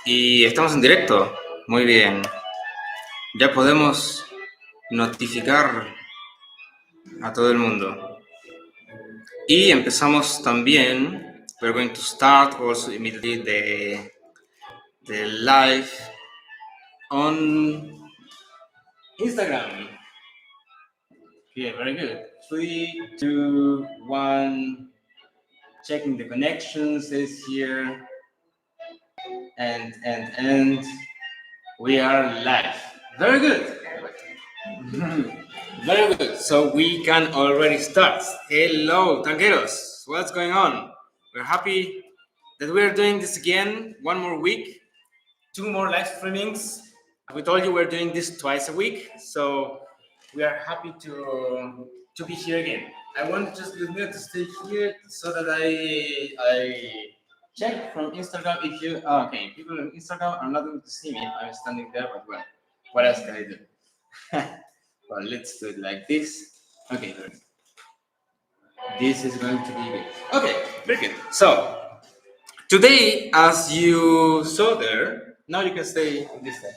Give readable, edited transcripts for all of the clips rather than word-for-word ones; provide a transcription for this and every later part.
Y estamos en directo. Muy bien. Ya podemos notificar a todo el mundo. Y empezamos también. We're going to start also immediately the live on Instagram. Okay, very good. 3, 2, 1. Checking the connections is here. And we are live. Very good. Very good. So we can already start. Hello, tanqueros. What's going on? We're happy that we're doing this again. One more week. 2 more live streamings. We told you we're doing this twice a week. So we are happy to be here again. I want just Ludmila to stay here so that I check from Instagram if you. Oh, okay, people on Instagram are not going to see me. I'm standing there, but well, what else can I do? Well, let's do it like this. Okay, this is going to be good. Okay, very good. So today, as you saw there, now you can stay in this side.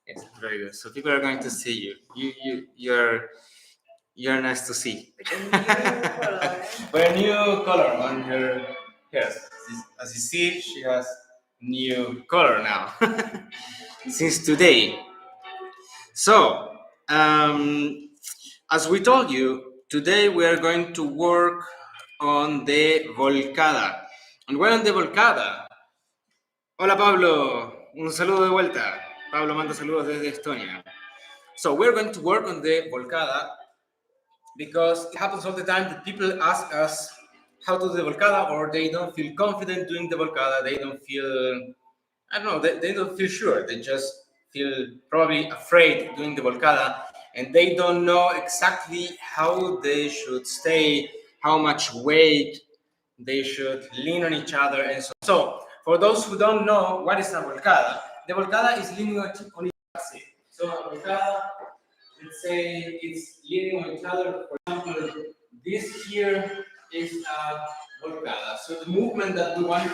It's very good. So people are going to see you. You're nice to see. A new color on her hair. As you see, she has new color now since today. So, as we told you, today we are going to work on the volcada. And we're on the volcada. Hola Pablo, un saludo de vuelta. Pablo manda saludos desde Estonia. So we're going to work on the volcada because it happens all the time that people ask us how to do the volcada, or they don't feel confident doing the volcada. They don't feel, I don't know, they don't feel sure. They just feel probably afraid doing the volcada, and they don't know exactly how they should stay, how much weight they should lean on each other, and so. So for those who don't know what is a volcada, the volcada is leaning on each other. So a volcada, let's say it's leaning on each other. For example, this here is a volcada. So the movement that we want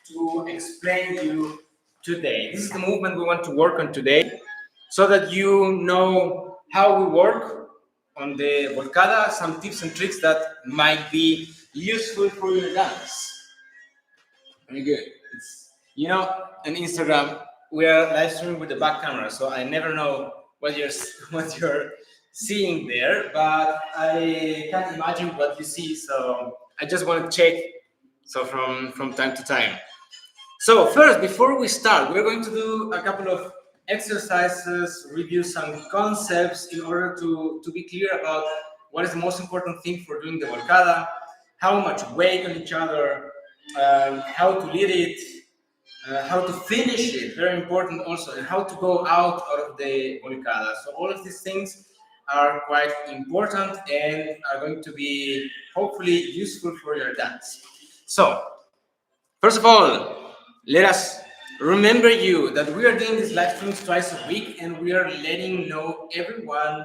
to explain to you today, this is the movement we want to work on today, so that you know how we work on the volcada, some tips and tricks that might be useful for your dance. Very good. You know, on Instagram, we are live streaming with the back camera, so I never know what you're seeing there, but I can't imagine what you see, so I just want to check. So from time to time. So first, before we start, we're going to do a couple of exercises, review some concepts in order to be clear about what is the most important thing for doing the volcada, how much weight on each other, how to lead it, how to finish it, very important also, and how to go out of the volcada. So all of these things are quite important and are going to be hopefully useful for your dance. So, first of all, let us remember you that we are doing these live streams twice a week, and we are letting know everyone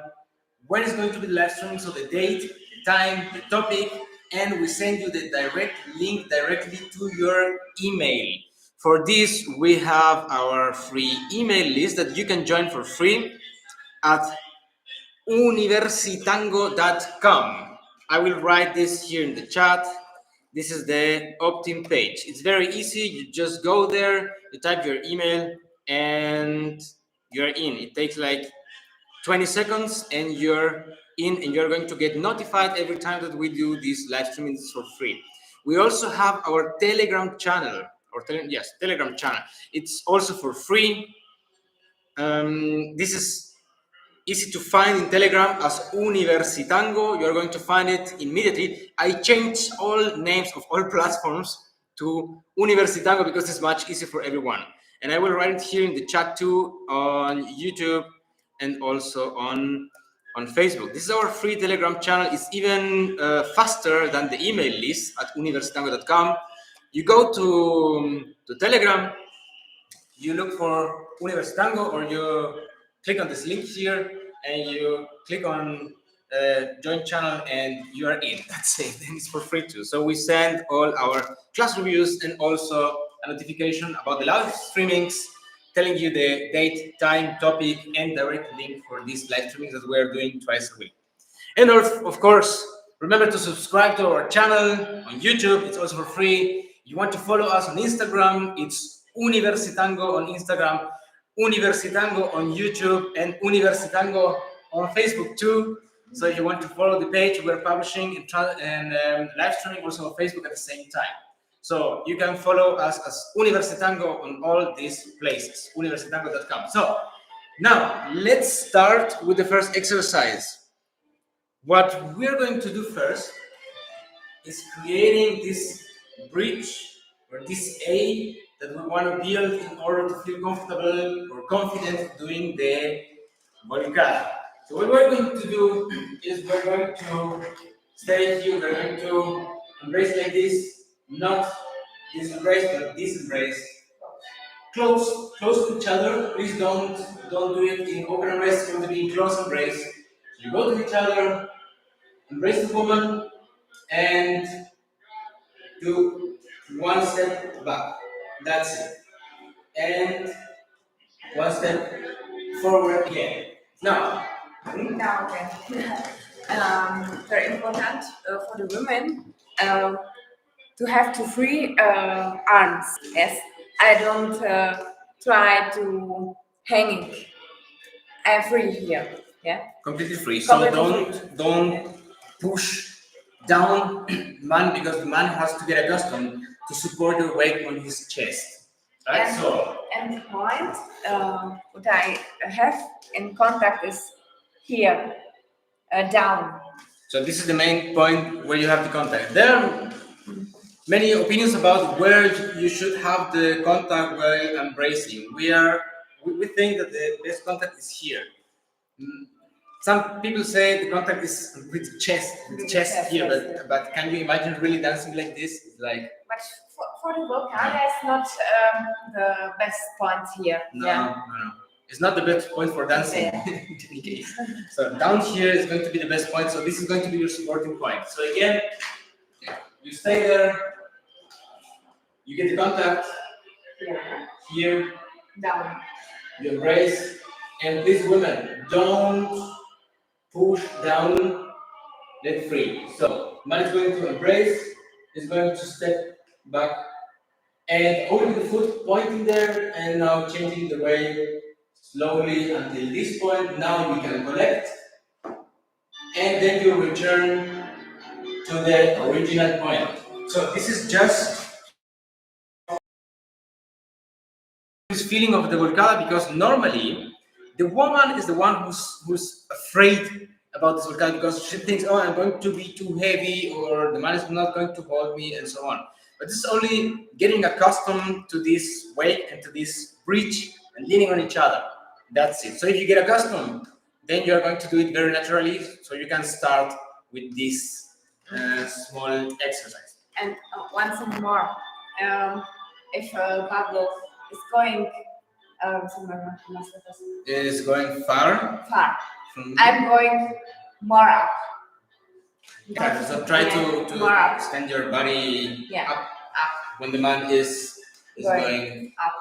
when is going to be the live stream, so the date, the time, the topic, and we send you the direct link directly to your email. For this, we have our free email list that you can join for free at UniversiTango.com. I will write this here in the chat. This is the opt-in page. It's very easy. You just go there, you type your email, and you're in. It takes like 20 seconds, and you're in, and you're going to get notified every time that we do these live streamings for free. We also have our Telegram channel, Telegram channel. It's also for free. This is easy to find in Telegram as UniversiTango. You're going to find it immediately. I changed all names of all platforms to UniversiTango because it's much easier for everyone. And I will write it here in the chat too, on YouTube and also on Facebook. This is our free Telegram channel. It's even faster than the email list at UniversiTango.com. You go to Telegram, you look for UniversiTango, or you click on this link here, and you click on join channel, and you are in. That's it. And it's for free too. So we send all our class reviews and also a notification about the live streamings, telling you the date, time, topic, and direct link for these live streamings that we are doing twice a week. And of course, remember to subscribe to our channel on YouTube. It's also for free. You want to follow us on Instagram? It's UniversiTango on Instagram, UniversiTango on YouTube, and UniversiTango on Facebook too. So if you want to follow the page, we're publishing and live streaming also on Facebook at the same time. So you can follow us as UniversiTango on all these places, universitango.com. So now let's start with the first exercise. What we're going to do first is creating this bridge or this A that we want to build in order to feel comfortable or confident doing the volcada. So what we're going to do is we're going to stay here, we're going to embrace like this, not this embrace, but this embrace. Close to each other. Please don't do it in open embrace, it's going to be in close embrace. So you go to each other, embrace the woman, and do one step back. That's it. And one step forward again. Now, Okay. Very important for the women to have two free arms. Yes, I don't try to hanging. I'm free here. Yeah. Completely free. So don't push down man, because the man has to get accustomed to support your weight on his chest. Right? And the point what I have in contact is here, down. So this is the main point where you have the contact. There are many opinions about where you should have the contact while embracing. We think that the best contact is here. Some people say the contact is with the chest here, but can you imagine really dancing like this? Like, but for the volcada, it's not the best point here. No. It's not the best point for dancing in any case. So down here is going to be the best point. So this is going to be your supporting point. So again, you stay there. You get the contact here. Down. You embrace, and please, women, don't push down. Let free. So man is going to embrace. Is going to step back, and holding the foot pointing there, and now changing the way slowly until this point. Now you can collect, and then you return to the original point. So this is just this feeling of the volcada, because normally the woman is the one who's afraid about this volcada, because she thinks, oh, I'm going to be too heavy, or the man is not going to hold me, and so on. But this is only getting accustomed to this weight and to this bridge and leaning on each other. That's it. So if you get accustomed, then you're going to do it very naturally. So you can start with this small exercise. And one thing more, if Pablo is going is going far. I'm going more up. Okay, so try to extend your body up when the man is going up.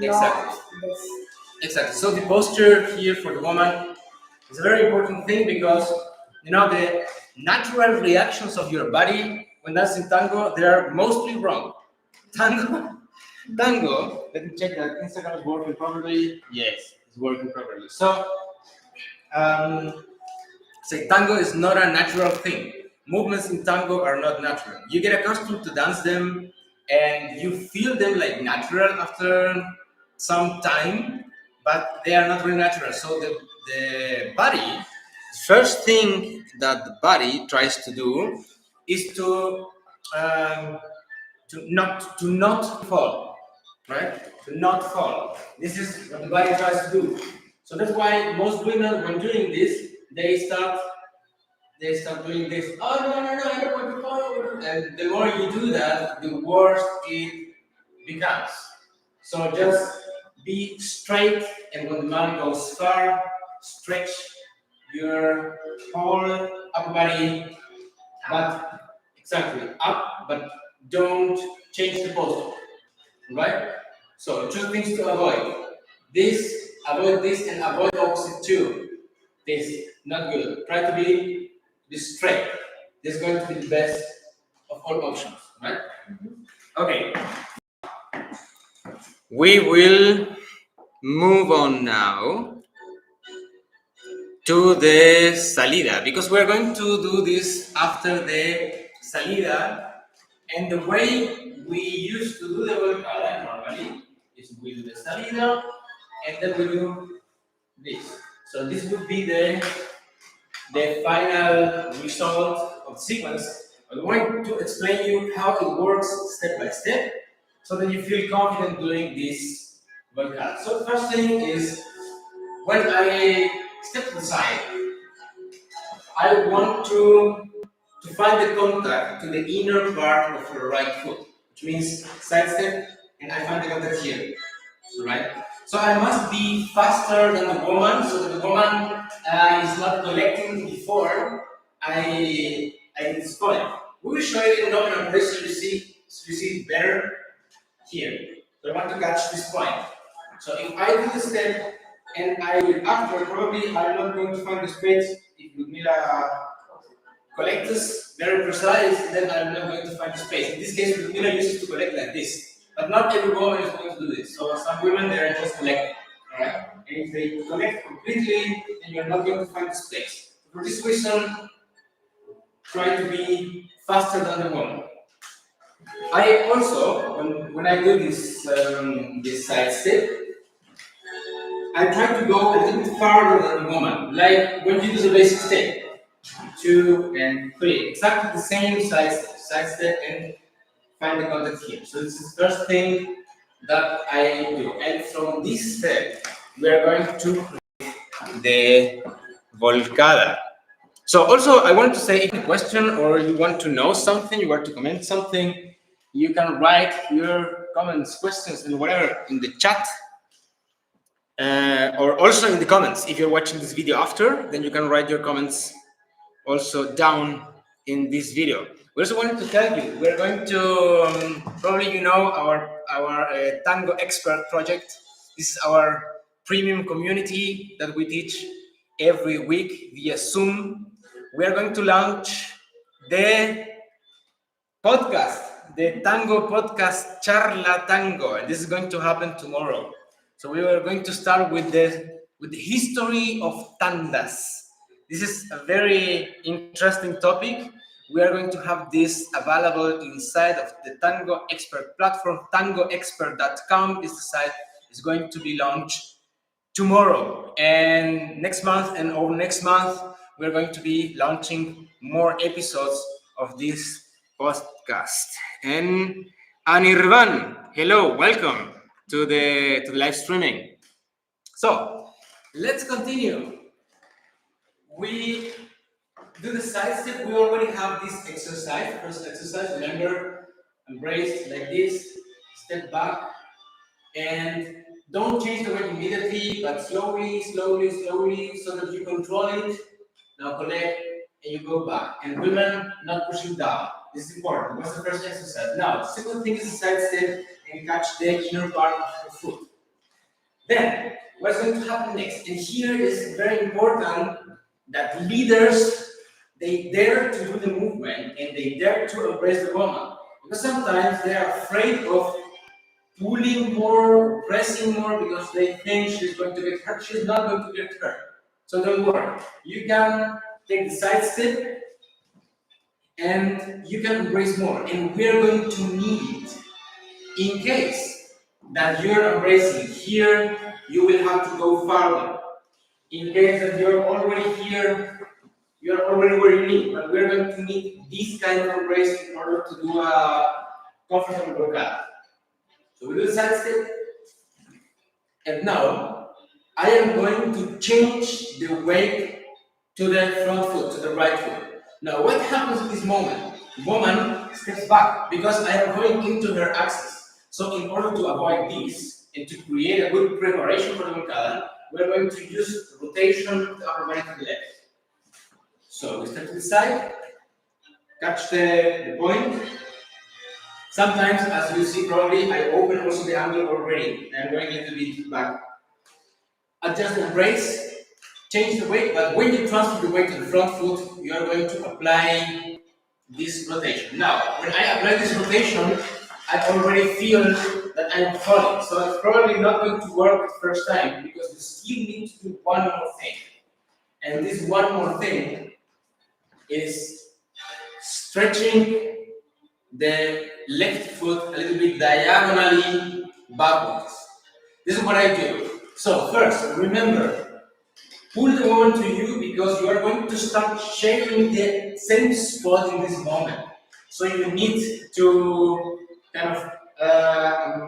Back. Exactly. So the posture here for the woman is a very important thing, because the natural reactions of your body when dancing tango, they are mostly wrong. Tango, let me check that Instagram is working properly. Yes, it's working properly. So, tango is not a natural thing. Movements in tango are not natural. You get accustomed to dance them, and you feel them like natural after some time, but they are not really natural. So the body, first thing that the body tries to do is to not fall, right? To not fall. This is what the body tries to do. So that's why most women, when doing this, they start doing this. Oh no, I don't want to fall. And the more you do that, the worse it becomes. So just be straight, and when the man goes far, stretch your whole upper body, but exactly up, but don't change the posture. right? So two things to avoid. Avoid this, and avoid opposite two. This, not good. Try to be straight. This is going to be the best of all options, right? Okay. We will move on now to the salida, because we're going to do this after the salida. And the way we used to do the volcada normally is we do the salida and then we do this. So this would be the final result of the sequence. I want to explain you how it works step by step so that you feel confident doing this volcada. So the first thing is, when I step to the side, I want to find the contact to the inner part of the right foot, which means side step, and I find the contact here, right? So I must be faster than the woman, so that the woman is not collecting before I display. We will show it in open place so you see it better here. So I want to catch this point. So if I do the step and I will after, probably I'm not going to find the space. If Ludmila collects very precise, then I'm not going to find the space. In this case, Ludmila uses to collect like this. But not every woman is going to do this. So some women, they are just collecting. Alright? And if they collect completely, then you're not going to find the space. For this reason, try to be faster than the woman. I also, when I do this side step, I try to go a little bit farther than the woman. Like when you do the basic step, 2 and 3, exactly the same side step, and find the contact here. So this is the first thing that I do. And from this step, we are going to create the volcada. So also, I want to say, if you have a question or you want to know something, you want to comment something, you can write your comments, questions, and whatever in the chat. Or also in the comments. If you're watching this video after, then you can write your comments also down in this video. We also wanted to tell you, we're going to, probably you know our Tango Expert project. This is our premium community that we teach every week via Zoom. We are going to launch the podcast, the Tango podcast, Charla Tango, and this is going to happen tomorrow. So we are going to start with the history of tandas. This is a very interesting topic. We are going to have this available inside of the Tango Expert platform. TangoExpert.com is the site. It's going to be launched tomorrow, and next month and over next month we're going to be launching more episodes of this podcast. And Anirvan, hello, welcome to the live streaming. So let's continue. We do the side step. We already have this exercise. First exercise, remember, embrace like this, step back, and don't change the weight immediately, but slowly, so that you control it. Now collect, and you go back. And women, not pushing down. This is important. What's the first exercise? Now, the second thing is the side step and catch the inner part of the foot. Then, what's going to happen next? And here is very important that leaders, they dare to do the movement and they dare to embrace the woman. Because sometimes they are afraid of pulling more, pressing more, because they think she's going to get hurt. She's not going to get hurt. So don't worry. You can take the side step and you can embrace more. And we're going to need, in case that you're embracing here, you will have to go farther. In case that you're already here, you're already where you need. But we're going to need this kind of embrace in order to do a comfortable workout. So we do the side step, and now I am going to change the weight to the front foot, to the right foot. Now what happens at this moment? The woman steps back because I am going into her axis. So in order to avoid this and to create a good preparation for the volcada, we're going to use rotation of the upper body to the left. So we step to the side, catch the point, Sometimes, as you see, probably I open also the angle already. I'm going a little bit back. Adjust the brace, change the weight, but when you transfer the weight to the front foot, you are going to apply this rotation. Now, when I apply this rotation, I already feel that I'm falling. So it's probably not going to work the first time because you still need to do one more thing. And this one more thing is stretching the left foot a little bit diagonally backwards. This is what I do. So first, remember, pull the woman to you because you are going to start sharing the same spot in this moment. So you need to kind of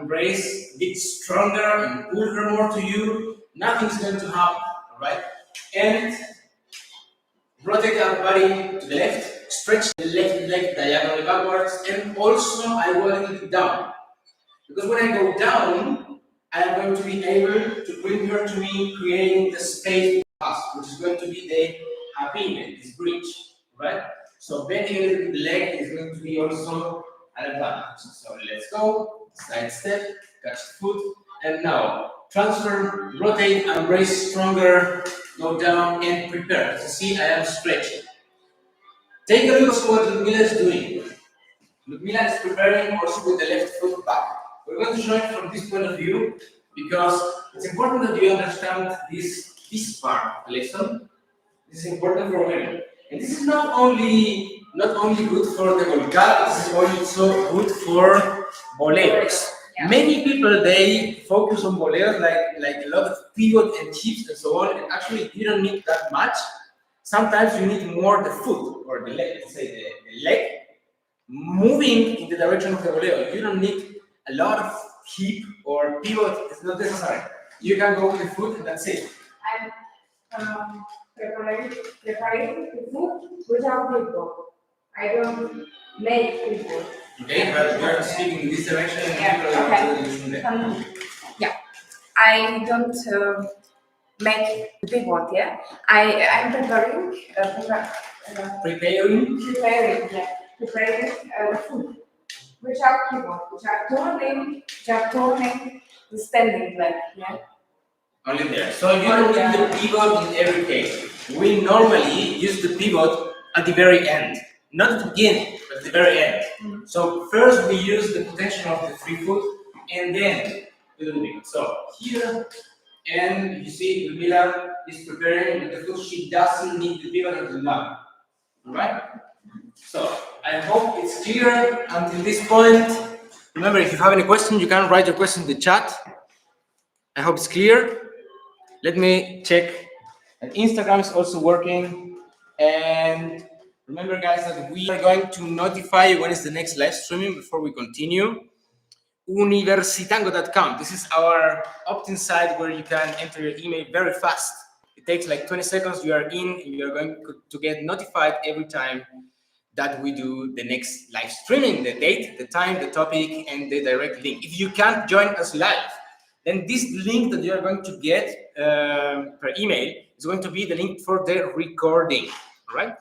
embrace a bit stronger and pull her more to you. Nothing's going to happen, all right? And rotate our body to the left, stretch the left leg diagonally backwards, and also I go a little bit down. Because when I go down, I am going to be able to bring her to me, creating the space for us, which is going to be the appeal, this bridge, right? So bending a little bit the leg is going to be also an advantage. So let's go, side step, catch the foot, and now transfer, rotate, embrace stronger, go down and prepare. As you see, I am stretching. Take a look at what Ludmila is doing. Ludmila is preparing also with the left foot back. We're going to show it from this point of view because it's important that you understand this part of the lesson. This is important for women. And this is not only good for the volcada, this is also good for boleros. Yeah. Many people, they focus on boleros like a lot of pivot and chips and so on, and actually you don't need that much. Sometimes you need more the foot or the leg, let's say the leg, moving in the direction of the bolero. You don't need a lot of hip or pivot, it's not necessary. You can go with the foot and that's it. I'm preparing the food without people. I don't make people. Okay, but you are speaking in this direction and yeah, okay. Yeah, I don't make the pivot, yeah. I'm preparing the food without pivot, which are turning the standing leg, yeah. Only there. So you don't need the pivot in every case. We normally use the pivot at the very end. Not at the beginning, but at the very end. Mm-hmm. So first we use the potential of the free foot and then we do the pivot. So here, and you see Ludmila is preparing with the foot. She doesn't need the pivot until now. Alright? So I hope it's clear until this point. Remember, if you have any question, you can write your question in the chat. I hope it's clear. Let me check that Instagram is also working. And remember, guys, that we are going to notify when is the next live streaming before we continue. UniversiTango.com. This is our opt-in site where you can enter your email very fast. It takes like 20 seconds. You are in, and you are going to get notified every time that we do the next live streaming, the date, the time, the topic, and the direct link. If you can't join us live, then this link that you are going to get per email is going to be the link for the recording, right?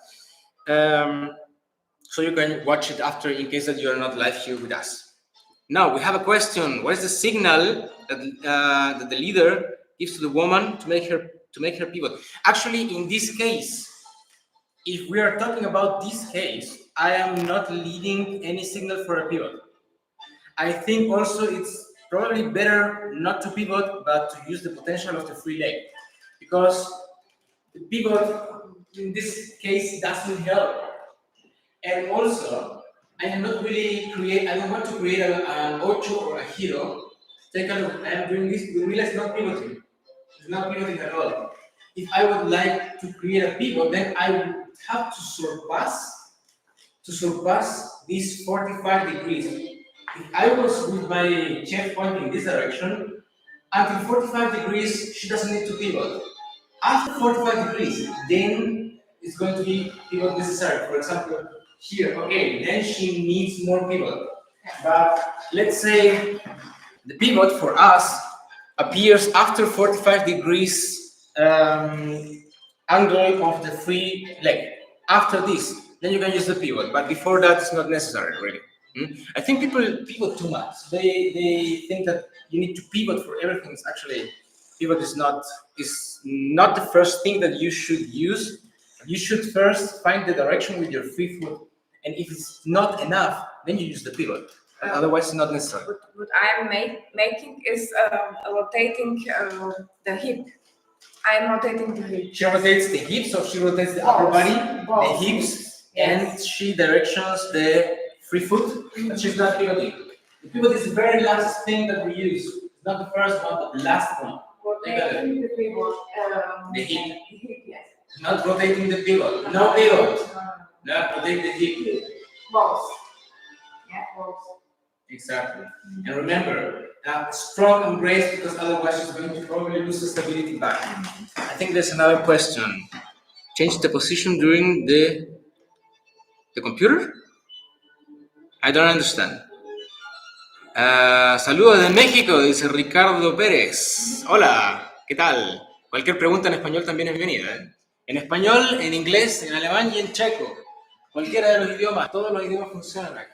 So you can watch it after in case that you are not live here with us. Now we have a question. What is the signal that, that the leader gives to the woman to make her pivot? Actually, in this case, if we are talking about this case, I am not leading any signal for a pivot. I think also it's probably better not to pivot, but to use the potential of the free leg, because the pivot in this case doesn't help. And also, I am not really I don't want to create an ocho or a hero. Take a look. I am doing this. Ludmila is not pivoting. It's not pivoting at all. If I would like to create a pivot, then I would have to surpass these 45 degrees. If I was with my chest pointing in this direction, until 45 degrees, she doesn't need to pivot. After 45 degrees, then it's going to be pivot necessary. For example, here, okay, then she needs more pivot. But let's say the pivot for us appears after 45 degrees angle of the free leg. After this, then you can use the pivot. But before that, it's not necessary, really. I think people pivot too much. They think that you need to pivot for everything. It's actually, pivot is not the first thing that you should use. You should first find the direction with your free foot, and if it's not enough, then you use the pivot. Otherwise, it's not necessary. What I'm making is rotating the hip. I'm rotating the hip. She rotates the hips, or she rotates the upper body, the hips, yes. and she directions the free foot. But she's not pivoting. The pivot is the very last thing that we use. It's not the first one, but the last one. Rotating the pivot. The hip. The hip, yes. Not rotating the pivot. No pivot. No, rotate the hip. Both. Yeah, both. Exactly. And remember, strong embrace, because otherwise she's going to probably lose the stability back. I think there's another question. Change the position during the computer? I don't understand. Saludos de México, dice Ricardo Pérez. Hola, ¿qué tal? Cualquier pregunta en español también es bienvenida, ¿eh? En español, en inglés, en alemán y en checo. Cualquiera de los idiomas, todos los idiomas funcionan acá.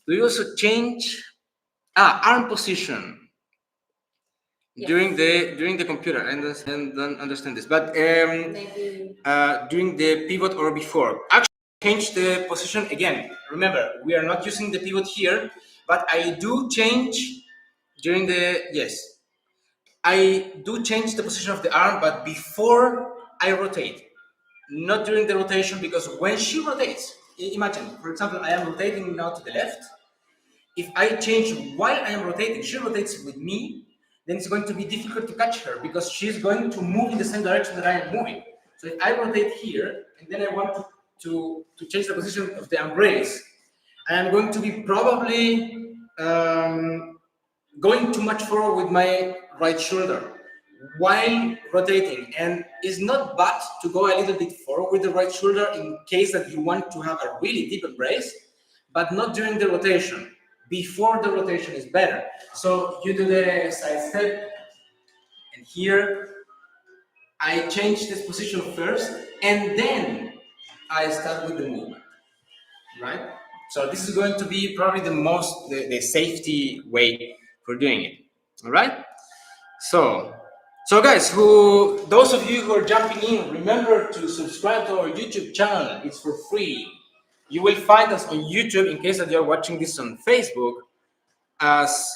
Do you also change arm position during the computer? I don't understand this, but during the pivot or before. Actually, change the position again. Remember, we are not using the pivot here, but I do change during the I do change the position of the arm, but before I rotate, not during the rotation, because when she rotates, imagine, for example, I am rotating now to the left. If I change while I am rotating, she rotates with me, then it's going to be difficult to catch her, because she's going to move in the same direction that I am moving. So if I rotate here, and then I want to change the position of the embrace, I am going to be probably going too much forward with my right shoulder while rotating. And it's not bad to go a little bit forward with the right shoulder in case that you want to have a really deep embrace, but not during the rotation. Before the rotation is better. So you do the side step, and here I change this position first, and then I start with the movement, right? So this is going to be probably the safety way for doing it, all right? So guys, those of you who are jumping in, remember to subscribe to our YouTube channel. It's for free. You will find us on YouTube, in case that you're watching this on Facebook, as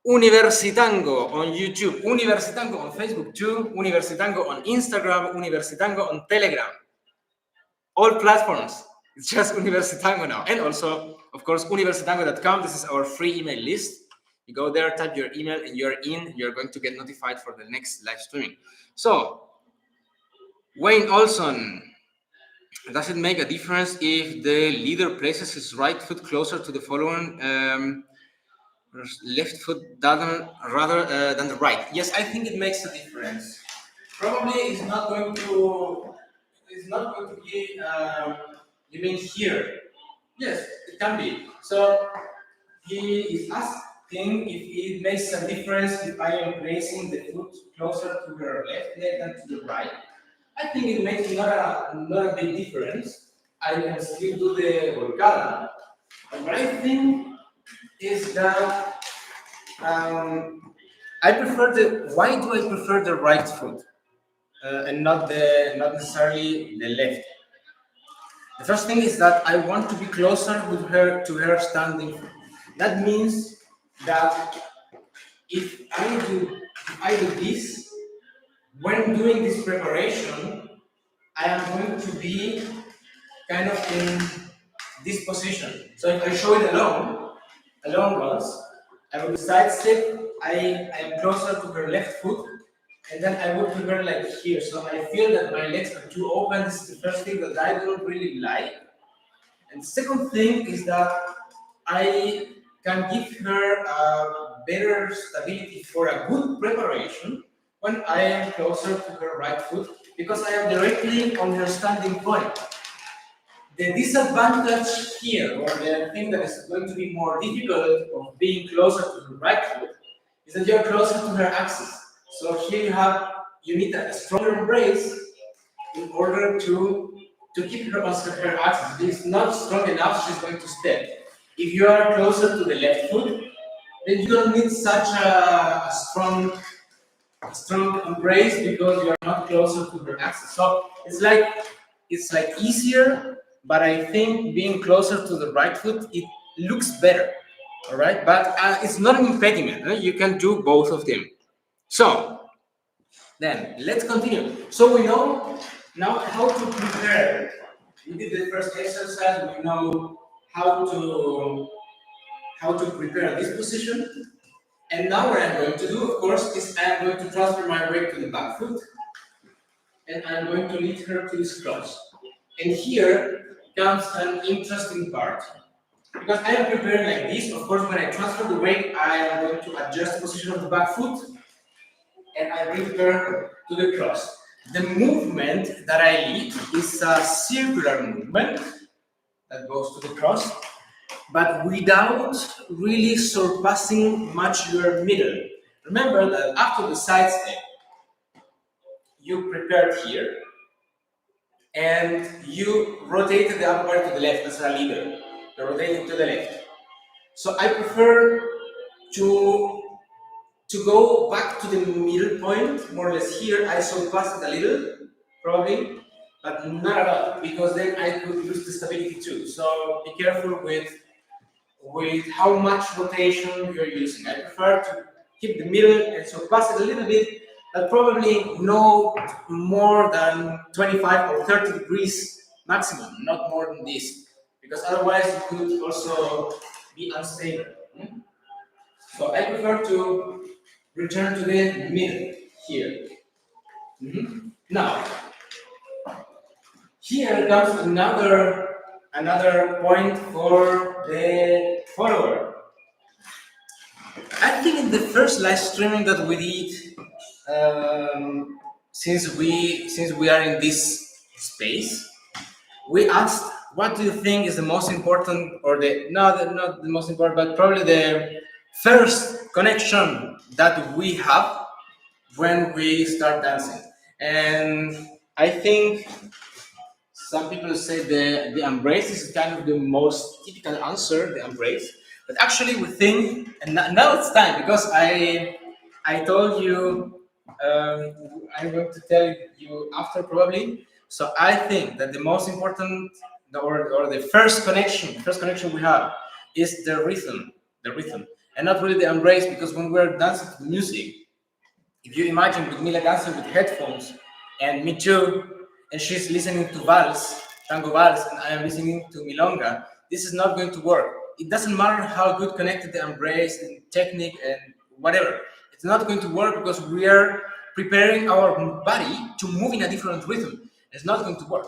UniversiTango on YouTube, UniversiTango on Facebook too, UniversiTango on Instagram, UniversiTango on Telegram. All platforms. It's just UniversiTango now. And also, of course, UniversiTango.com. This is our free email list. You go there, type your email, and you're in. You're going to get notified for the next live streaming. So, Wayne Olson. Does it make a difference if the leader places his right foot closer to the follower, left foot rather than the right? Yes, I think it makes a difference. Probably it's not going to be. You mean here? Yes, it can be. So he is asking if it makes a difference if I am placing the foot closer to her left leg than to the right. I think it makes not a big difference. I can still do the volcada. But what I think is that I prefer why do I prefer the right foot and not necessarily the left? The first thing is that I want to be closer with her to her standing foot. That means that if I do this, when doing this preparation, I am going to be kind of in this position. So if I show it alone once, I will side step, I am closer to her left foot, and then I would prepare like here. So I feel that my legs are too open. This is the first thing that I don't really like. And the second thing is that I can give her a better stability for a good preparation when I am closer to her right foot, because I am directly on her standing point. The disadvantage here, or the thing that is going to be more difficult of being closer to the right foot, is that you're closer to her axis. So here you need a stronger embrace in order to to keep her on her axis. If it's not strong enough, she's going to step. If you are closer to the left foot, then you don't need such a strong embrace because you are not closer to her axis. So it's like easier, but I think being closer to the right foot, it looks better. All right, but it's not an impediment. You can do both of them. So then let's continue. So we know now how to prepare. We did the first exercise. We know how to prepare this position. And now what I'm going to do, of course, is I'm going to transfer my weight to the back foot, and I'm going to lead her to this cross. And here comes an interesting part. Because I am preparing like this, of course, when I transfer the weight, I am going to adjust the position of the back foot, and I bring her to the cross. The movement that I lead is a circular movement that goes to the cross, but without really surpassing much your middle. Remember that after the side step, you prepared here, and you rotated the upper body to the left as a leader. You rotated to the left. So I prefer to go back to the middle point, more or less here. I surpass it a little, probably, but not a lot, because then I could lose the stability too. So be careful with how much rotation you're using. I prefer to keep the middle and surpass it a little bit, but probably no more than 25 or 30 degrees maximum, not more than this, because otherwise it could also be unstable. So I prefer to return to the middle here. Now, here comes another point for the follower. I think in the first live streaming that we did, since we are in this space, we asked, what do you think is the most important, or not the most important, but probably the first connection that we have when we start dancing? And I think some people say the embrace is kind of the most typical answer, the embrace. But actually, we think, and now it's time, because I told you, I'm going to tell you after probably. So I think that the most important, or the first connection we have is the rhythm, and not really the embrace, because when we're dancing to music, if you imagine Ludmila dancing with headphones, and me too, and she's listening to tango vals, and I am listening to milonga, this is not going to work. It doesn't matter how good connected the embrace and technique and whatever. It's not going to work because we are preparing our body to move in a different rhythm. It's not going to work.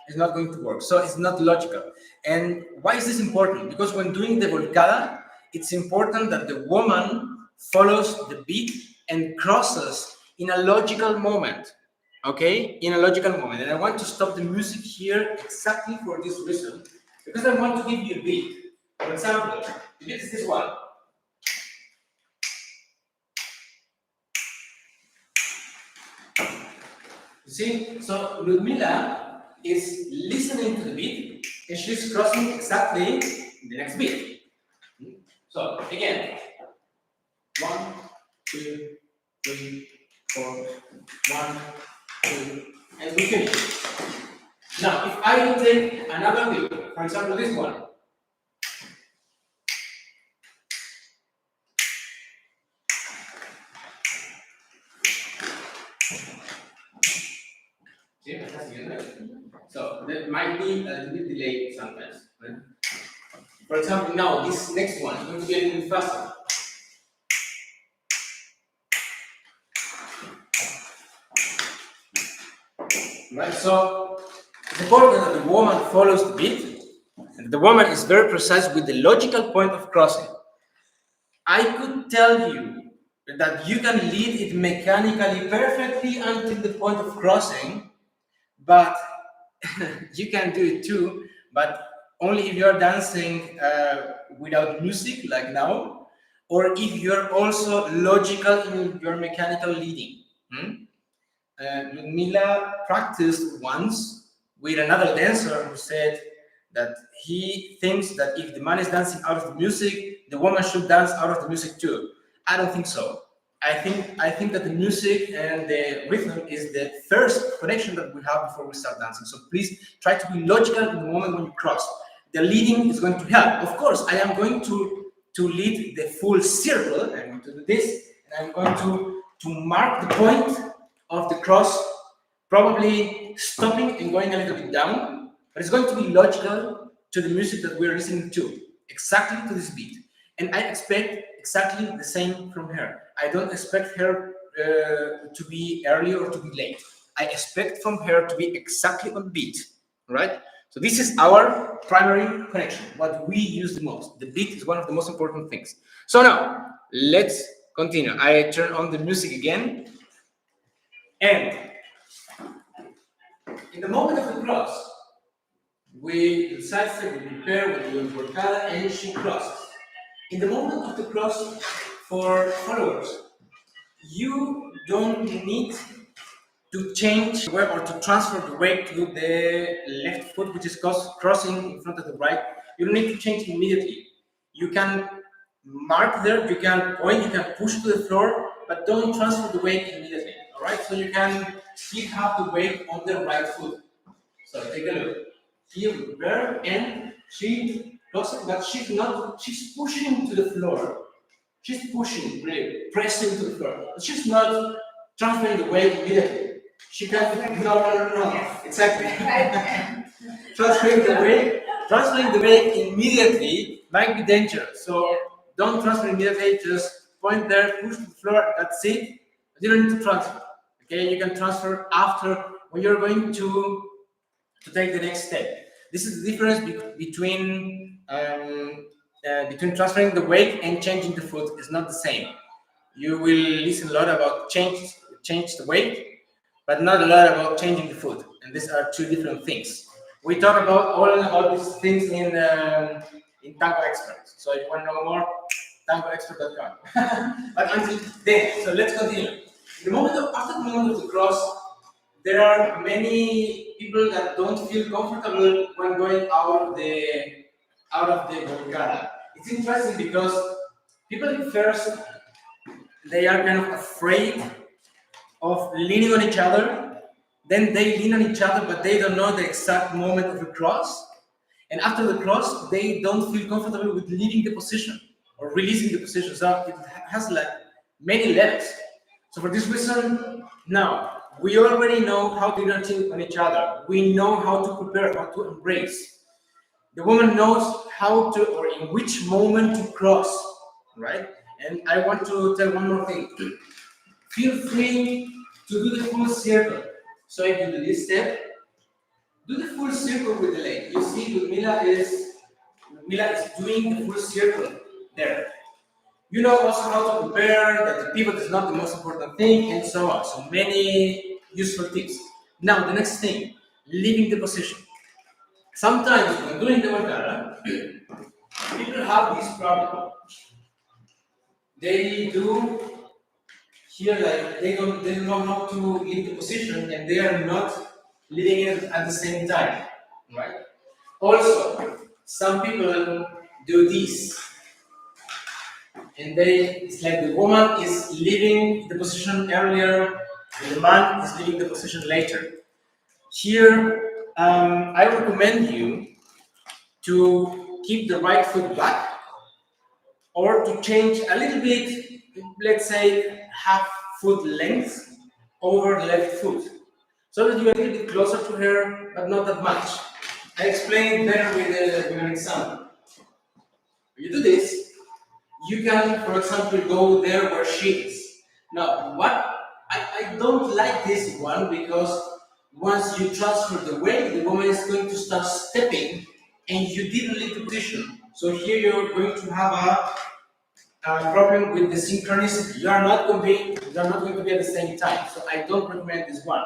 It's not going to work. So it's not logical. And why is this important? Because when doing the volcada, it's important that the woman follows the beat and crosses in a logical moment. Okay? In a logical moment. And I want to stop the music here exactly for this reason, because I want to give you a beat. For example, the beat is this one. You see? So Ludmila is listening to the beat, and she's crossing exactly the next beat. So again, 1, 2, 3, 4, 1, 2, and we finish. Now, if I will take another beat, for example, this one. See, so that might be a little bit delayed sometimes. Right? For example, now this next one is going to be a little bit faster. Right, so it's important that the woman follows the beat, and the woman is very precise with the logical point of crossing. I could tell you that you can lead it mechanically perfectly until the point of crossing, but you can do it too, but only if you're dancing without music, like now, or if you're also logical in your mechanical leading. Ludmila practiced once with another dancer who said that he thinks that if the man is dancing out of the music, the woman should dance out of the music too. I don't think so. I think that the music and the rhythm is the first connection that we have before we start dancing. So please try to be logical in the moment when you cross. The leading is going to help. Of course, I am going to lead the full circle. I'm going to do this, and I'm going to mark the point of the cross, probably stopping and going a little bit down, but it's going to be logical to the music that we're listening to, exactly to this beat. And I expect exactly the same from her. I don't expect her to be early or to be late. I expect from her to be exactly on beat, right? So this is our primary connection, what we use the most. The beat is one of the most important things. So now, let's continue. I turn on the music again. And in the moment of the cross, we sidestep, we prepare, we do VOLCADA, and she crosses. In the moment of the cross, for followers, you don't need to change the weight or to transfer the weight to the left foot, which is crossing in front of the right. You don't need to change immediately. You can mark there, you can point, you can push to the floor, but don't transfer the weight immediately. All right, so you can still have the weight on the right foot. So take a look. Here we prepare, and she crosses, but she's pushing to the floor. She's pushing, really, pressing to the floor. But she's not transferring the weight immediately. She can, no, exactly. Transferring the weight immediately might be dangerous. So don't transfer immediately, just point there, push to the floor, that's it. You don't need to transfer. Okay, you can transfer after when you're going to take the next step. This is the difference between transferring the weight and changing the foot. It's not the same. You will listen a lot about change the weight, but not a lot about changing the foot. And these are two different things. We talk about all these things in Tango Expert. So if you want to know more, tangoexpert.com. But until then, so let's continue. After the moment of the cross, there are many people that don't feel comfortable when going out of the VOLCADA. It's interesting because people at first they are kind of afraid of leaning on each other. Then they lean on each other, but they don't know the exact moment of the cross. And after the cross, they don't feel comfortable with leaving the position or releasing the position. So it has like many levels. So for this reason, now we already know how to lean on each other. We know how to prepare, how to embrace. The woman knows how to, or in which moment to cross, right? And I want to tell one more thing. Feel free to do the full circle. So if you do this step, do the full circle with the leg. You see, Ludmila is doing the full circle there. You know also how to prepare, that the pivot is not the most important thing, and so on. So many useful tips. Now, the next thing, leaving the position. Sometimes when doing the VOLCADA, people have this problem. They do here like they don't know how to leave the position, and they are not leaving it at the same time, right? Also, some people do this, and it's like the woman is leaving the position earlier, and the man is leaving the position later. Here, I recommend you to keep the right foot back, or to change a little bit, let's say half foot length over the left foot, so that you are a little bit closer to her, but not that much. I explain better with an example. When you do this, you can, for example, go there where she is. Now, I don't like this one, because once you transfer the weight, the woman is going to start stepping, and you didn't leave the position. So here you're going to have a problem with the synchronicity. You are not going to be at the same time. So I don't recommend this one.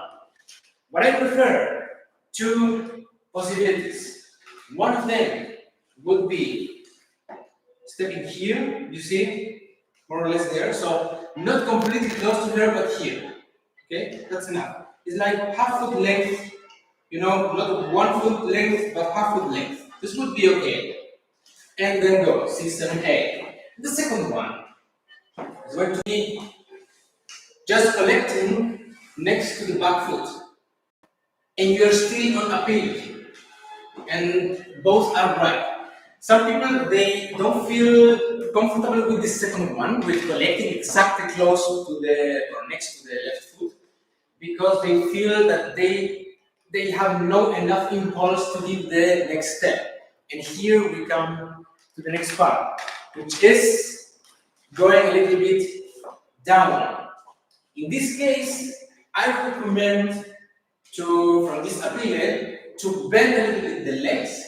What I prefer, two possibilities. One of them would be stepping here, you see, more or less there. So not completely close to her, but here. Okay, that's enough. It's like half foot length You know, not 1 foot length, but half foot length. This would be okay. And then go 6, 7, 8. The second one is going to be just collecting next to the back foot, and you are still on appeal, and both are right. Some people, they don't feel comfortable with the second one, with collecting exactly close to the or next to the left foot, because they feel that they have no enough impulse to give the next step. And here we come to the next part, which is going a little bit down. In this case, I recommend from this appeal to bend a little bit the legs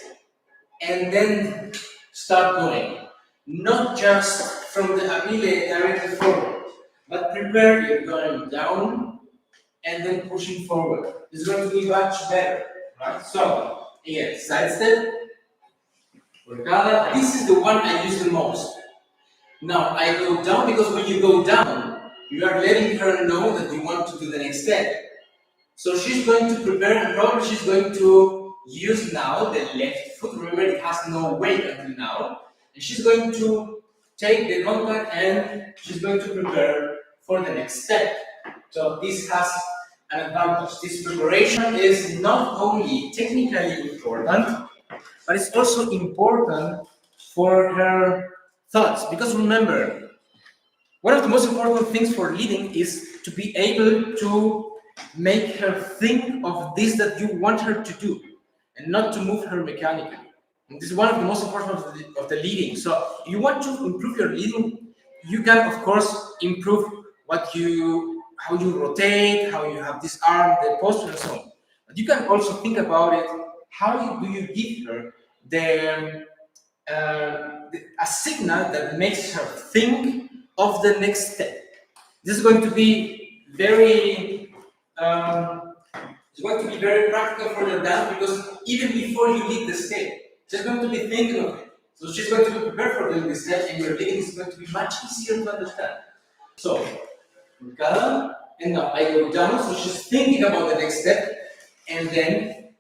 and then start going. Not just from the appeal directly forward, but prepare it going down and then pushing forward. It's going to be much better, right? So, again, side step, volcada. This is the one I use the most. Now, I go down because when you go down, you are letting her know that you want to do the next step. So she's going to prepare, and probably she's going to use now the left foot. Remember, it has no weight until now. And she's going to take the contact and she's going to prepare for the next step. So this has an advantage. This preparation is not only technically important, but it's also important for her thoughts. Because remember, one of the most important things for leading is to be able to make her think of this that you want her to do, and not to move her mechanically. And this is one of the most important of the leading. So if you want to improve your leading, you can of course improve how you rotate, how you have this arm, the posture, and so on. But you can also think about it. How do you give her a signal that makes her think of the next step? This is going to be very it's going to be very practical for your dance, because even before you lead the step, she's going to be thinking of it. So she's going to be prepared for doing this step, and your leading is going to be much easier to understand. So, and now I go down, so she's thinking about the next step, and then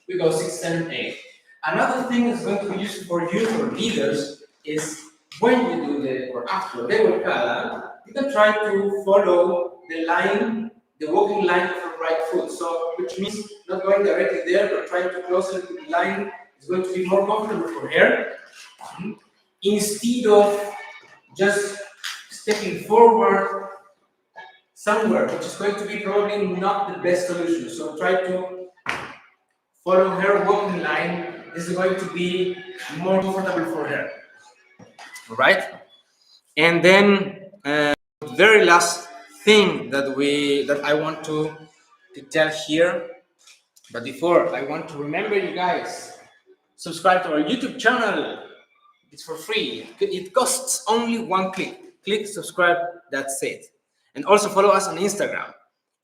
we go 6, 7, 8. Another thing that's going to be useful for you, for leaders, is when you do or after the volcada, you can try to follow the line, the walking line of your right foot. So, which means not going directly there, but trying to closer to the line is going to be more comfortable for her. Instead of just stepping forward somewhere, which is going to be probably not the best solution. So try to follow her walking line. This is going to be more comfortable for her. All right? And then very last thing that I want to tell here, but before, I want to remember you guys, subscribe to our YouTube channel. It's for free. It costs only 1 click. Click subscribe, that's it. And also follow us on Instagram.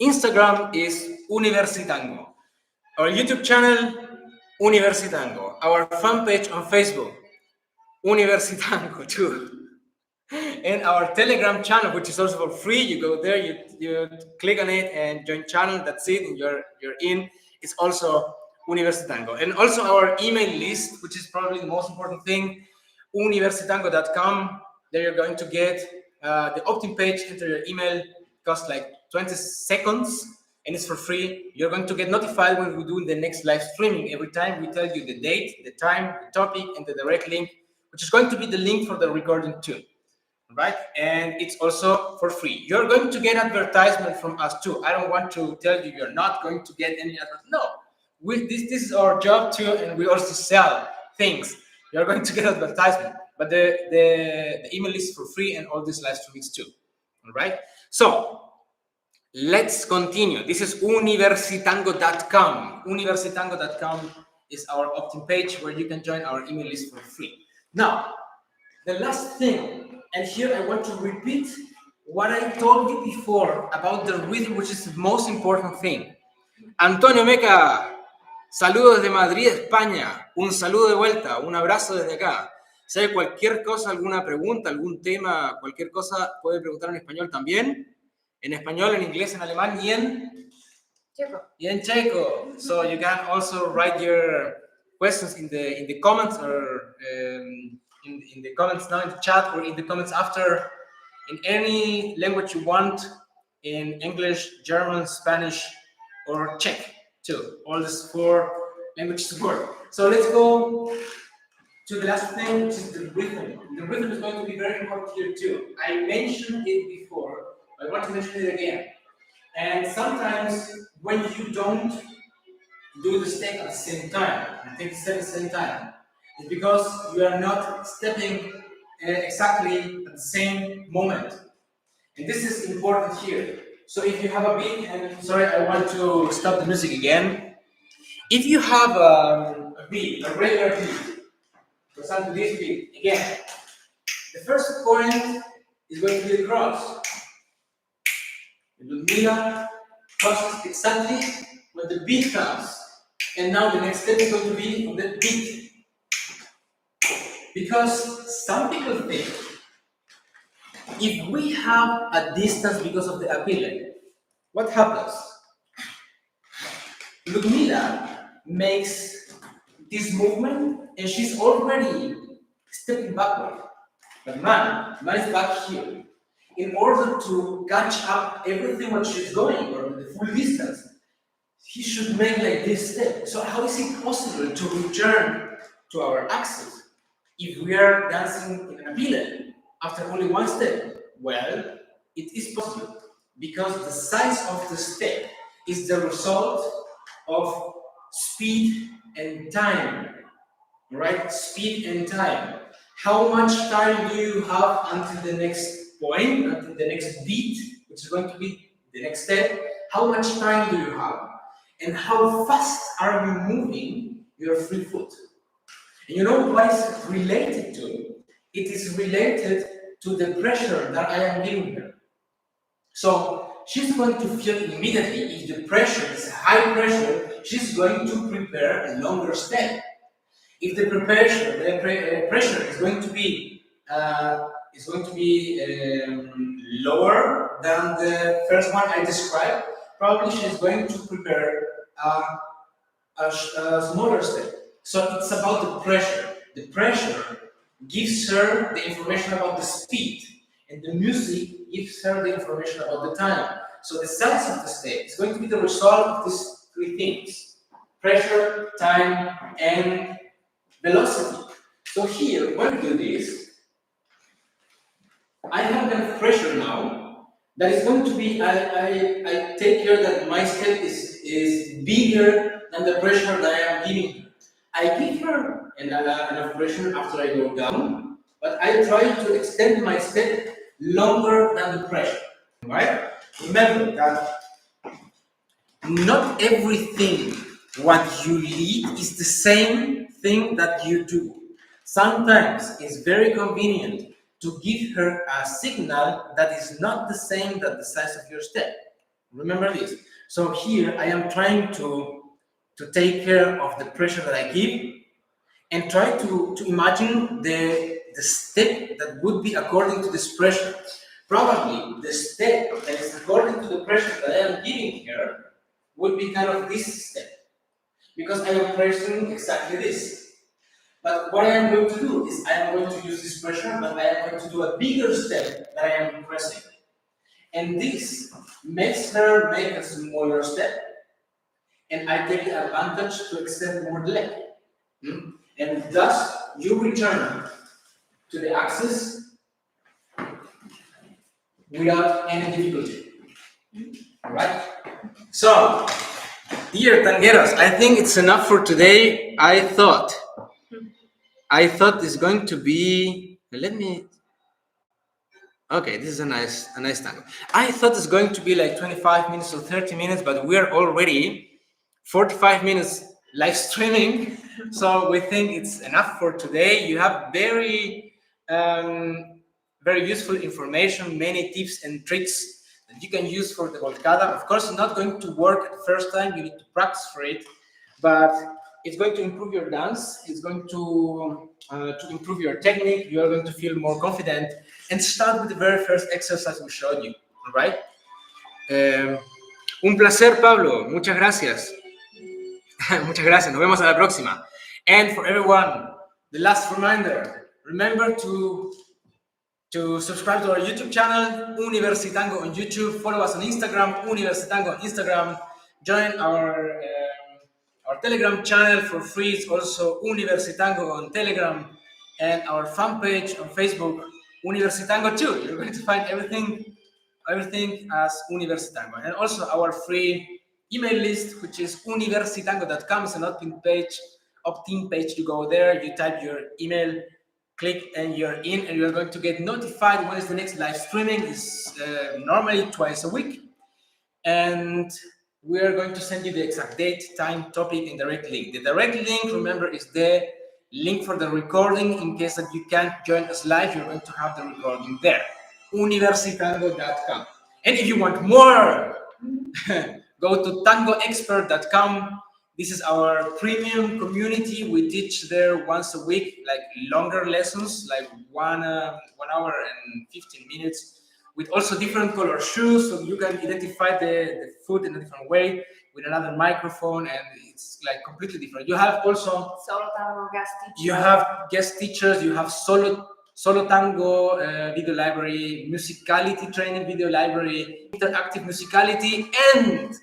Instagram is UniversiTango. Our YouTube channel, UniversiTango. Our fan page on Facebook, UniversiTango too. And our Telegram channel, which is also for free. You go there, you click on it and join channel. That's it, and you're in. It's also UniversiTango. And also our email list, which is probably the most important thing, UniversiTango.com. There you're going to get the opt-in page. Enter your email. It costs like 20 seconds, and it's for free. You're going to get notified when we do the next live streaming. Every time we tell you the date, the time, the topic, and the direct link, which is going to be the link for the recording too. Right? And it's also for free. You're going to get advertisement from us too. I don't want to tell you you're not going to get any advertisement. No, this is our job too, and we also sell things. You're going to get advertisement, but the email is for free, and all these live streamings too. All right? So let's continue. This is UniversiTango.com. UniversiTango.com is our opt-in page where you can join our email list for free. Now, the last thing, and here I want to repeat what I told you before about the rhythm, which is the most important thing. Antonio Meca, saludos desde Madrid, España. Un saludo de vuelta, un abrazo desde acá. Si hay cualquier cosa, alguna pregunta, algún tema, cualquier cosa, puede preguntar en español también. En español, en inglés, en alemán y en Checo. Y en checo. So you can also write your questions in the comments or in the comments now in the chat or in the comments after in any language you want, in English, German, Spanish, or Czech too. All these 4 languages work. So let's go to the last thing, which is the rhythm. The rhythm is going to be very important here too. I mentioned it before, I want to mention it again. And sometimes when you don't do the step at the same time, and take the step at the same time, it's because you are not stepping exactly at the same moment. And this is important here. So if you have a beat, and sorry, I want to stop the music again. If you have a beat, a regular beat, for example, this beat, again, the first point is going to be the cross. Ludmila crosses exactly when the beat comes. And now the next step is going to be on the beat. Because some people think if we have a distance because of the appeal, what happens? Ludmila makes this movement and she's already stepping backward. But man is back here. In order to catch up everything what she's going or the full distance, he should make like this step. So how is it possible to return to our axis if we are dancing in a pillar after only one step? Well, it is possible because the size of the step is the result of speed and time, right? Speed and time. How much time do you have until the next point, until the next beat, which is going to be the next step? How much time do you have? And how fast are you moving your free foot? And you know what is related to? It is related to the pressure that I am giving her. So she's going to feel immediately if the pressure is high pressure, she's going to prepare a longer step. If the pressure is going to be lower than the first one I described, probably she's going to prepare a smaller step. So it's about the pressure. The pressure gives her the information about the speed, and the music gives her the information about the time. So the size of the step is going to be the result of these 3 things: pressure, time, and velocity. So here, when we do this, I have enough pressure now that is going to be, I take care that my step is bigger than the pressure that I am giving her. I give her enough pressure after I go down, but I try to extend my step longer than the pressure, right? Remember that not everything what you lead is the same thing that you do. Sometimes it's very convenient to give her a signal that is not the same that the size of your step. Remember this. So here I am trying to take care of the pressure that I give and try to imagine the step that would be according to this pressure. Probably the step that is according to the pressure that I am giving her would be kind of this step, because I am pressing exactly this. But what I am going to do is I am going to use this pressure, but I am going to do a bigger step that I am pressing. And this makes her make a smaller step. And I take the advantage to extend more the leg. And thus, you return to the axis without any difficulty. Alright? So, dear tangueros, I think it's enough for today. I thought it's going to be. Let me. Okay, this is a nice tango. I thought it's going to be like 25 minutes or 30 minutes, but we're already 45 minutes live streaming. So we think it's enough for today. You have very useful information, many tips and tricks that you can use for the volcada. Of course, it's not going to work at the first time. You need to practice for it, but it's going to improve your dance. It's going to improve your technique. You are going to feel more confident. And start with the very first exercise we showed you. All right. Un placer, Pablo. Muchas gracias. Muchas gracias. Nos vemos a la próxima. And for everyone, the last reminder, remember to subscribe to our YouTube channel, UniversiTango on YouTube. Follow us on Instagram, UniversiTango on Instagram. Join our Telegram channel for free. It's also UniversiTango on Telegram, and our fan page on Facebook, UniversiTango too. You're going to find everything as UniversiTango. And also our free email list, which is universitango.com. It's an opt-in page. You go there, you type your email, click, and you're in, and you're going to get notified when is the next live streaming. It's normally twice a week, and we are going to send you the exact date, time, topic, and direct link. The direct link, remember, is the link for the recording. In case that you can't join us live, you're going to have the recording there, universitango.com. And if you want more, go to tangoexpert.com. This is our premium community. We teach there once a week, like longer lessons, like 1 hour and 15 minutes, with also different color shoes, so you can identify the food in a different way, with another microphone, and it's like completely different. You have also solo tango guest teacher. You have guest teachers. You have solo tango video library, musicality training video library, interactive musicality, and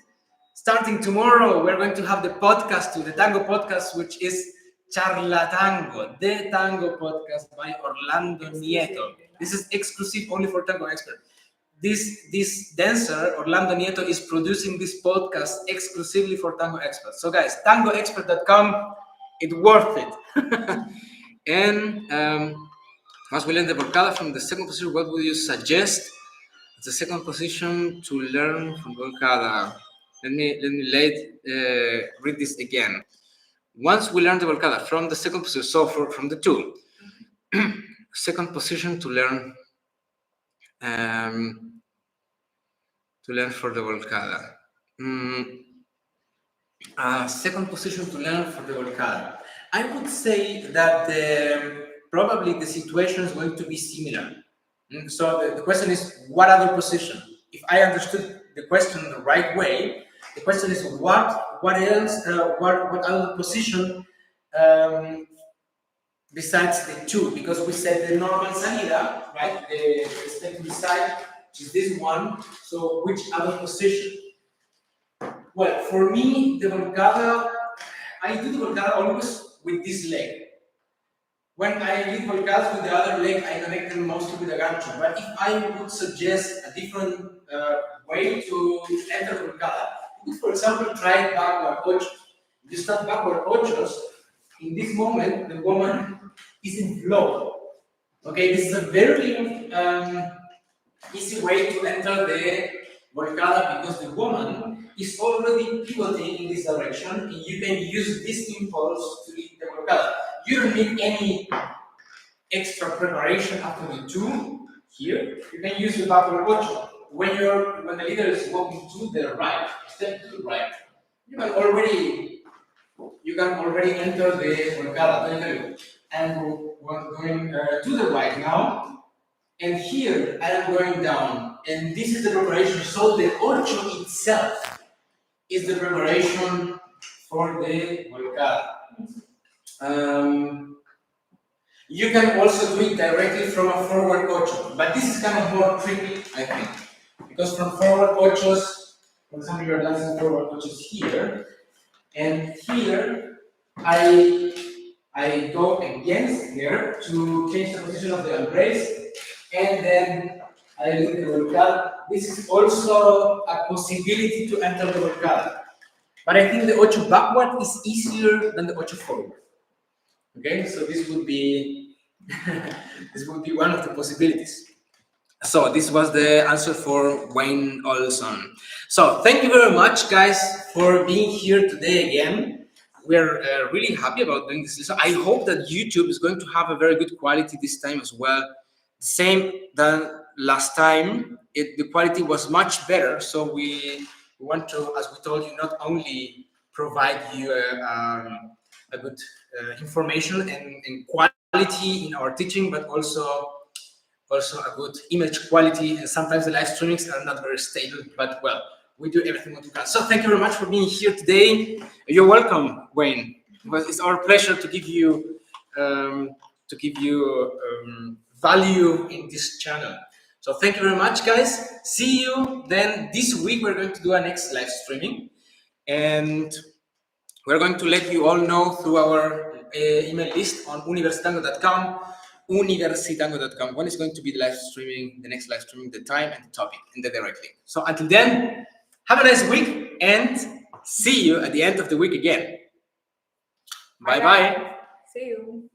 starting tomorrow, we're going to have the podcast too, the tango podcast, which is Charla Tango, the tango podcast by Orlando Nieto. This is exclusive only for Tango Expert. This dancer, Orlando Nieto, is producing this podcast exclusively for Tango Expert. So guys, tangoexpert.com, it's worth it. And as we learn the volcada from the second position, what would you suggest? The second position to learn from volcada. Let me read this again. Once we learn the volcada from the second position, so from the two, second position to learn for the volcada. Second position to learn for the volcada. I would say that probably the situation is going to be similar. So the question is, what other position? If I understood the question the right way, the question is what else, what other position besides the two? Because we said the normal salida, right? The respective side, which is this one. So which other position? Well, for me, the volcada, I do the volcada always with this leg. When I lead volcadas with the other leg, I connect them mostly with the gancho. But if I would suggest a different way to enter volcada, you could, for example, try backward ocho. If you start backward ochos, in this moment, the woman is in flow. Okay, this is a very easy way to enter the volcada because the woman is already pivoting in this direction, and you can use this impulse to lead the volcada. You don't need any extra preparation after the two here. You can use the backward ocho. When the leader is walking to the right, step to the right, you can already enter the volcada. And we're going to the right now, and here I am going down, and this is the preparation. So the ocho itself is the preparation for the volcada. You can also do it directly from a forward ocho, but this is kind of more tricky, I think, because from forward ochos, for example, you're dancing forward ochos here, and here I go against here to change the position of the embrace, and then I lead the volcada. This is also a possibility to enter the volcada, but I think the ocho backward is easier than the ocho forward. Okay, so this would be one of the possibilities. So this was the answer for Wayne Olson. So thank you very much, guys, for being here today again. We're really happy about doing this. So I hope that YouTube is going to have a very good quality this time as well. Same than last time. The quality was much better. So we want to, as we told you, not only provide you a good information and quality in our teaching, but also a good image quality. And sometimes the live streamings are not very stable, but well, we do everything what we can. So thank you very much for being here today. You're welcome, Wayne. It's our pleasure to give you value in this channel. So thank you very much, guys. See you then. This week we're going to do our next live streaming, and we're going to let you all know through our email list on UniversiTango.com. UniversiTango.com. When is going to be the live streaming, the next live streaming, the time and the topic, and the direct link. So until then, have a nice week and see you at the end of the week again. Bye bye. See you.